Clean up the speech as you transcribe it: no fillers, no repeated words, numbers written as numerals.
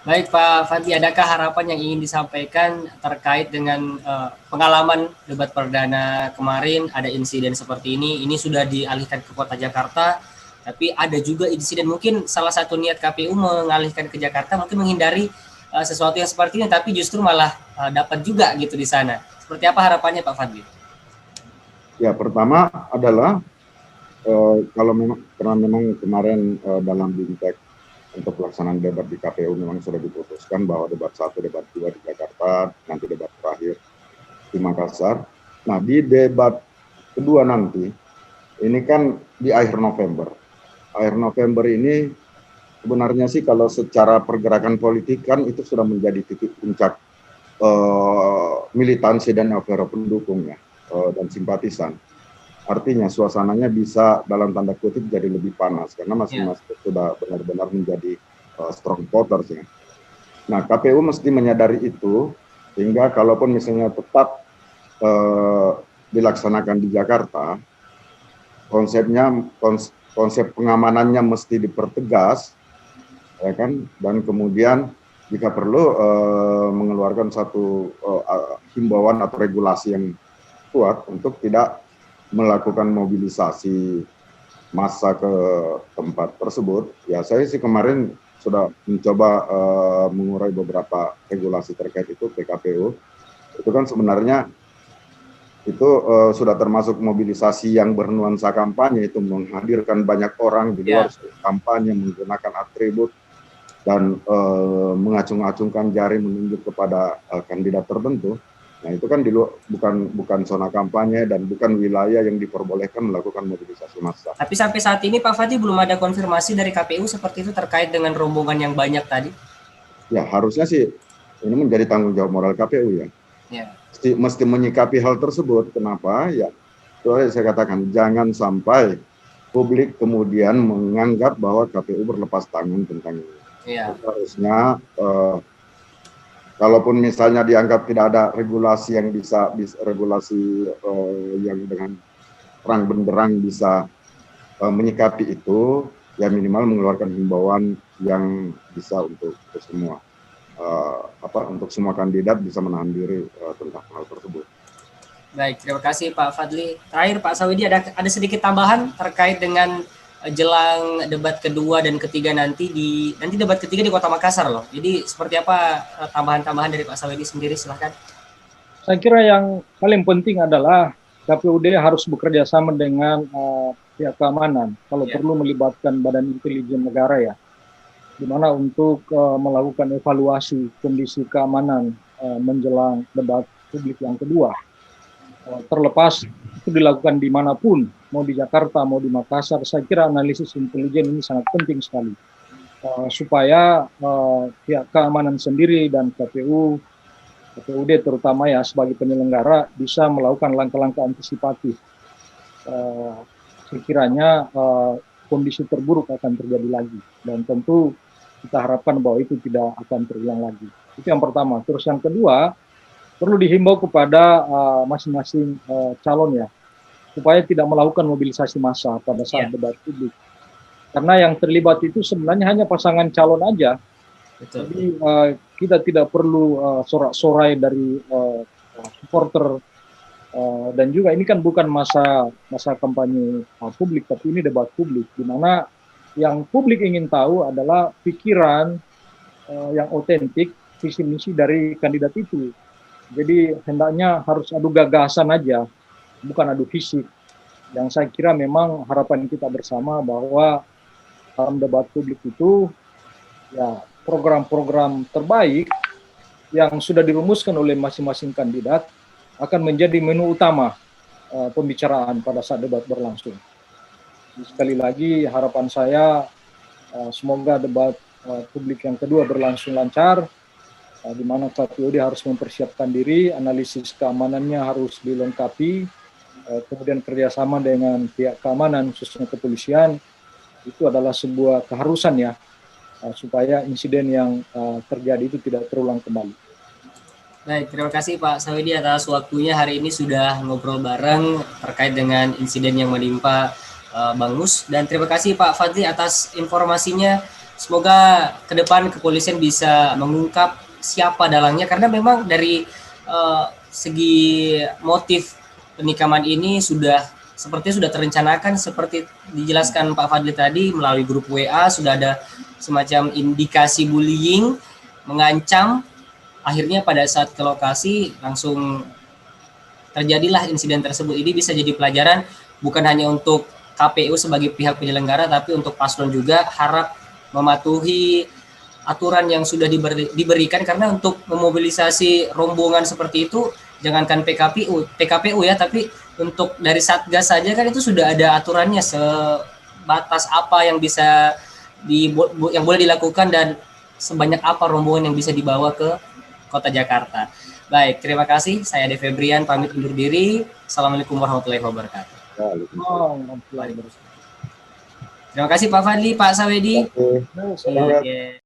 Baik Pak Fadli, adakah harapan yang ingin disampaikan terkait dengan pengalaman debat perdana kemarin, ada insiden seperti ini sudah dialihkan ke kota Jakarta, tapi ada juga insiden mungkin salah satu niat KPU mengalihkan ke Jakarta mungkin menghindari sesuatu yang seperti ini, tapi justru malah dapat juga gitu di sana. Seperti apa harapannya Pak Fadli? Ya, pertama adalah kalau memang karena memang kemarin dalam BIMTEK untuk pelaksanaan debat di KPU memang sudah diputuskan bahwa debat 1, debat 2 di Jakarta, nanti debat terakhir di Makassar. Nah, di debat kedua nanti, ini kan di akhir November. Akhir November ini sebenarnya sih kalau secara pergerakan politik kan itu sudah menjadi titik puncak militansi dan para pendukungnya dan simpatisan. Artinya suasananya bisa dalam tanda kutip jadi lebih panas karena masing-masing sudah benar-benar menjadi strong voters ya. Nah, KPU mesti menyadari itu sehingga kalaupun misalnya tetap dilaksanakan di Jakarta, konsep pengamanannya mesti dipertegas, ya kan? Dan kemudian jika perlu mengeluarkan satu himbauan atau regulasi yang kuat untuk tidak melakukan mobilisasi massa ke tempat tersebut. Ya, saya sih kemarin sudah mencoba mengurai beberapa regulasi terkait itu PKPU. Itu kan sebenarnya itu sudah termasuk mobilisasi yang bernuansa kampanye, itu menghadirkan banyak orang di luar kampanye menggunakan atribut dan mengacung-acungkan jari menunjuk kepada kandidat tertentu. Nah, itu kan di luar, bukan zona kampanye dan bukan wilayah yang diperbolehkan melakukan mobilisasi massa. Tapi sampai saat ini Pak Fadli belum ada konfirmasi dari KPU seperti itu terkait dengan rombongan yang banyak tadi? Ya, harusnya sih ini menjadi tanggung jawab moral KPU ya. Mesti menyikapi hal tersebut. Kenapa? Ya, itu saya katakan jangan sampai publik kemudian menganggap bahwa KPU berlepas tangan tentang ini. Harusnya kalaupun misalnya dianggap tidak ada regulasi yang bisa regulasi yang dengan terang benderang bisa menyikapi itu, ya minimal mengeluarkan himbauan yang bisa untuk semua untuk semua kandidat bisa menahan diri tentang hal tersebut. Baik, terima kasih Pak Fadli. Terakhir Pak Sawidi, ada sedikit tambahan terkait dengan jelang debat kedua dan ketiga nanti debat ketiga di Kota Makassar loh. Jadi seperti apa tambahan-tambahan dari Pak Sawidi sendiri, silahkan. Saya kira yang paling penting adalah KPUD harus bekerja sama dengan pihak keamanan. Kalau perlu melibatkan Badan Intelijen Negara ya, di mana untuk melakukan evaluasi kondisi keamanan menjelang debat publik yang kedua. Terlepas itu dilakukan dimanapun, mau di Jakarta, mau di Makassar, saya kira analisis intelijen ini sangat penting sekali. Supaya pihak keamanan sendiri dan KPUD terutama ya sebagai penyelenggara bisa melakukan langkah-langkah antisipatif. Sekiranya kondisi terburuk akan terjadi lagi. Dan tentu kita harapkan bahwa itu tidak akan terulang lagi. Itu yang pertama. Terus yang kedua, perlu dihimbau kepada masing-masing calon ya, supaya tidak melakukan mobilisasi massa pada saat debat publik. Karena yang terlibat itu sebenarnya hanya pasangan calon aja. Betul. Jadi kita tidak perlu sorak-sorai dari supporter dan juga ini kan bukan masa kampanye publik, tapi ini debat publik, di mana yang publik ingin tahu adalah pikiran yang otentik, visi misi dari kandidat itu. Jadi hendaknya harus adu gagasan aja, bukan adu fisik. Yang saya kira memang harapan kita bersama bahwa dalam debat publik itu ya program-program terbaik yang sudah dirumuskan oleh masing-masing kandidat akan menjadi menu utama pembicaraan pada saat debat berlangsung. Sekali lagi harapan saya semoga debat publik yang kedua berlangsung lancar, di mana KPUD harus mempersiapkan diri, analisis keamanannya harus dilengkapi, kemudian kerjasama dengan pihak keamanan, khususnya kepolisian, itu adalah sebuah keharusan ya, supaya insiden yang terjadi itu tidak terulang kembali. Baik, terima kasih Pak Sawidi atas waktunya hari ini sudah ngobrol bareng terkait dengan insiden yang menimpa Bang Mus, dan terima kasih Pak Fadli atas informasinya. semoga ke depan kepolisian bisa mengungkap siapa dalangnya, karena memang dari segi motif penikaman ini seperti sudah terencanakan, seperti dijelaskan Pak Fadli tadi, melalui grup WA sudah ada semacam indikasi bullying, mengancam. Akhirnya pada saat ke lokasi langsung terjadilah insiden tersebut. Ini bisa jadi pelajaran bukan hanya untuk KPU sebagai pihak penyelenggara, tapi untuk paslon juga harap mematuhi aturan yang sudah diberikan, karena untuk memobilisasi rombongan seperti itu, jangankan PKPU ya, tapi untuk dari Satgas saja kan itu sudah ada aturannya, sebatas apa yang bisa yang boleh dilakukan dan sebanyak apa rombongan yang bisa dibawa ke Kota Jakarta. Baik, terima kasih. Saya Ade Febrian pamit undur diri. Assalamualaikum warahmatullahi wabarakatuh. Terima kasih Pak Fadli, Pak Sawedi. Oke. Oke.